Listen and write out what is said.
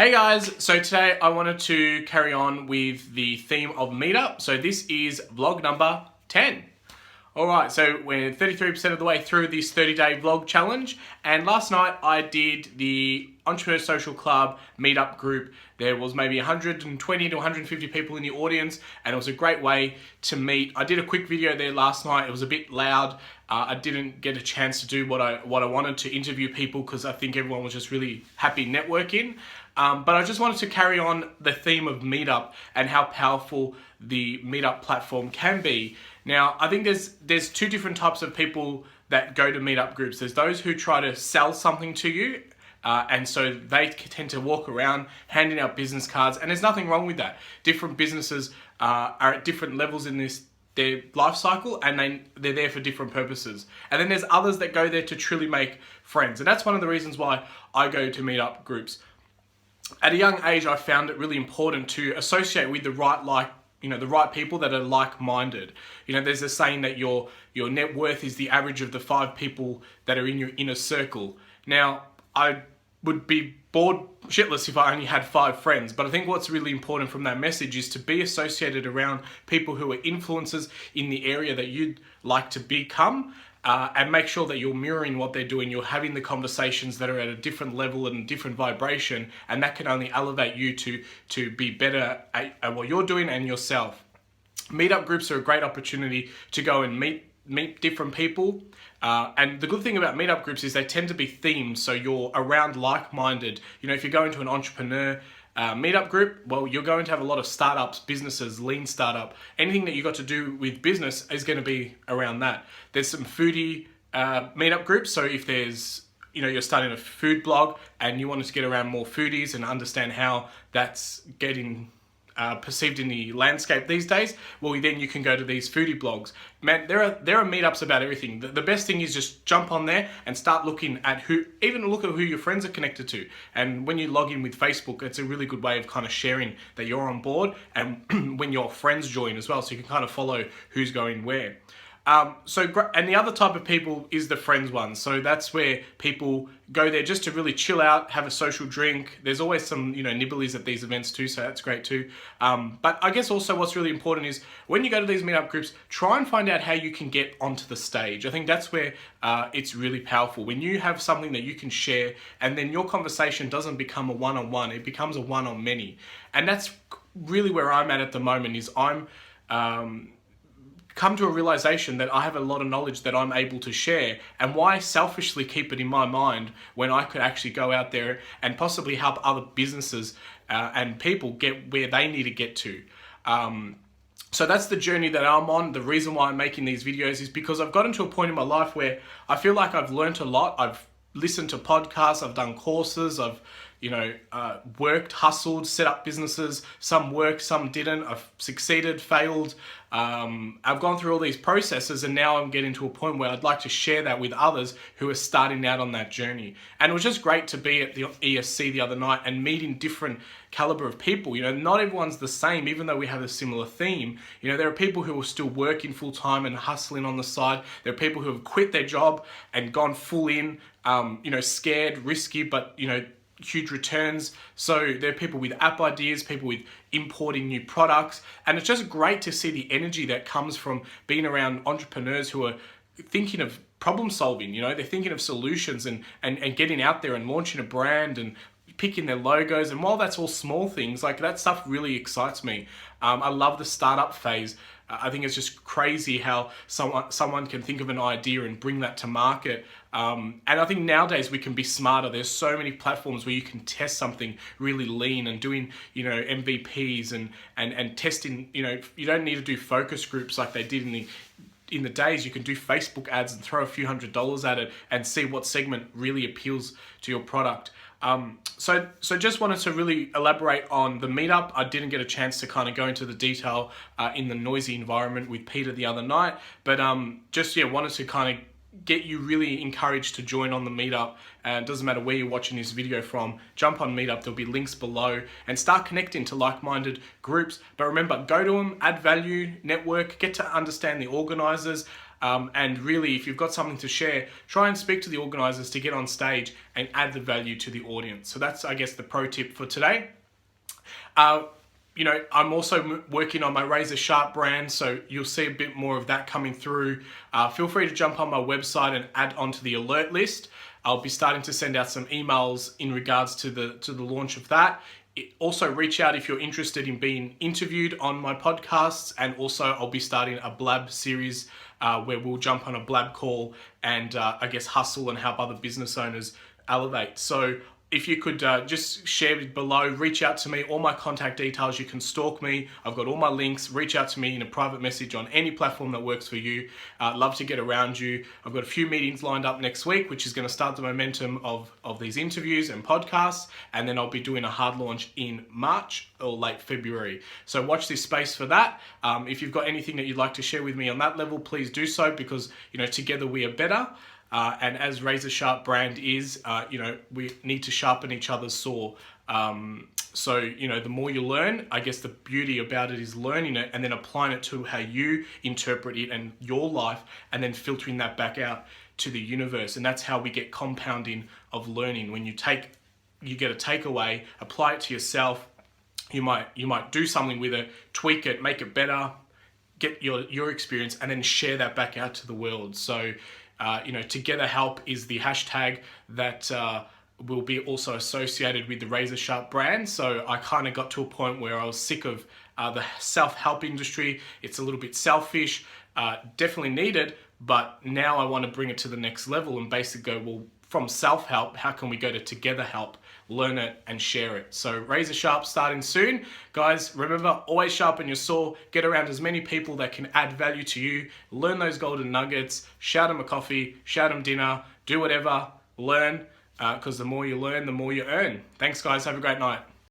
Hey guys, so today I wanted to carry on with the theme of Meetup. So this is vlog number 10. Alright, so we're 33% of the way through this 30-day vlog challenge, and last night I did the Entrepreneur Social Club meetup group. There was maybe 120 to 150 people in the audience, and it was a great way to meet. I did a quick video there last night. It was a bit loud. I didn't get a chance to do what I wanted to interview people because I think everyone was just really happy networking. But I just wanted to carry on the theme of Meetup and how powerful the Meetup platform can be. Now, I think there's two different types of people that go to Meetup groups. There's those who try to sell something to you, and so they tend to walk around handing out business cards, and there's nothing wrong with that. Different businesses are at different levels in their life cycle, and they're there for different purposes. And then there's others that go there to truly make friends, and that's one of the reasons why I go to Meetup groups. At a young age, I found it really important to associate with the right people that are like-minded. There's a saying that your net worth is the average of the 5 people that are in your inner circle. Now, I would be bored shitless if I only had 5 friends, but I think what's really important from that message is to be associated around people who are influencers in the area that you'd like to become, and make sure that you're mirroring what they're doing. You're having the conversations that are at a different level and different vibration, and that can only elevate you to be better at what you're doing and yourself. Meetup groups are a great opportunity to go and meet different people. And the good thing about meetup groups is they tend to be themed, so you're around like-minded. If you're going to an entrepreneur meetup group, well, you're going to have a lot of startups, businesses, lean startup. Anything that you got to do with business is going to be around that. There's some foodie meetup groups, so if there's you're starting a food blog and you want to get around more foodies and understand how that's getting perceived in the landscape these days, well, then you can go to these foodie blogs. Man, there are meetups about everything. The best thing is just jump on there and start looking at even look at who your friends are connected to. And when you log in with Facebook, it's a really good way of kind of sharing that you're on board, and when your friends join as well, so you can kind of follow who's going where. And the other type of people is the friends one. So that's where people go there just to really chill out, have a social drink. There's always some, nibblies at these events too, so that's great too. But I guess also what's really important is when you go to these meetup groups, try and find out how you can get onto the stage. I think that's where it's really powerful. When you have something that you can share, and then your conversation doesn't become a one-on-one, it becomes a one-on-many. And that's really where I'm at the moment, is I'm come to a realization that I have a lot of knowledge that I'm able to share, and why selfishly keep it in my mind when I could actually go out there and possibly help other businesses and people get where they need to get to. So that's the journey that I'm on. The reason why I'm making these videos is because I've gotten to a point in my life where I feel like I've learned a lot. I've listened to podcasts, I've done courses, I've worked, hustled, set up businesses. Some worked, some didn't. I've succeeded, failed. I've gone through all these processes, and now I'm getting to a point where I'd like to share that with others who are starting out on that journey. And it was just great to be at the ESC the other night and meeting different caliber of people. Not everyone's the same, even though we have a similar theme. There are people who are still working full time and hustling on the side. There are people who have quit their job and gone full in, scared, risky, but huge returns. So there are people with app ideas, people with importing new products, and it's just great to see the energy that comes from being around entrepreneurs who are thinking of problem solving. They're thinking of solutions and getting out there and launching a brand and picking their logos. And while that's all small things, like that stuff really excites me. I love the startup phase. I think it's just crazy how someone can think of an idea and bring that to market. And I think nowadays we can be smarter. There's so many platforms where you can test something really lean and doing, MVPs and testing. You don't need to do focus groups like they did in the days. You can do Facebook ads and throw a few $100s at it and see what segment really appeals to your product. So just wanted to really elaborate on the meetup. I didn't get a chance to kind of go into the detail in the noisy environment with Peter the other night, but wanted to kind of get you really encouraged to join on the meetup. It doesn't matter where you're watching this video from, jump on meetup, there'll be links below, and start connecting to like-minded groups. But remember, go to them, add value, network, get to understand the organizers, And really, if you've got something to share, try and speak to the organisers to get on stage and add the value to the audience. So that's, I guess, the pro tip for today. I'm also working on my Razor Sharp brand, so you'll see a bit more of that coming through. Feel free to jump on my website and add onto the alert list. I'll be starting to send out some emails in regards to the launch of that. Also, reach out if you're interested in being interviewed on my podcasts, and also I'll be starting a Blab series where we'll jump on a Blab call and I guess hustle and help other business owners elevate. So if you could just share it below, reach out to me, all my contact details, you can stalk me. I've got all my links. Reach out to me in a private message on any platform that works for you. Love to get around you. I've got a few meetings lined up next week, which is going to start the momentum of these interviews and podcasts. And then I'll be doing a hard launch in March or late February. So watch this space for that. If you've got anything that you'd like to share with me on that level, please do so, because together we are better. And as Razor Sharp brand is, we need to sharpen each other's saw. So, the more you learn, I guess the beauty about it is learning it and then applying it to how you interpret it and your life, and then filtering that back out to the universe. And that's how we get compounding of learning. When you get a takeaway, apply it to yourself. You might do something with it, tweak it, make it better, get your experience, and then share that back out to the world. So, Together Help is the hashtag that will be also associated with the Razor Sharp brand. So I kind of got to a point where I was sick of the self-help industry. It's a little bit selfish, definitely needed, but now I want to bring it to the next level and basically go, well, from self-help, how can we go to Together Help? Learn it and share it. So Razor Sharp starting soon. Guys, remember, always sharpen your saw. Get around as many people that can add value to you. Learn those golden nuggets. Shout them a coffee, shout them dinner, do whatever, learn, because the more you learn, the more you earn. Thanks, guys. Have a great night.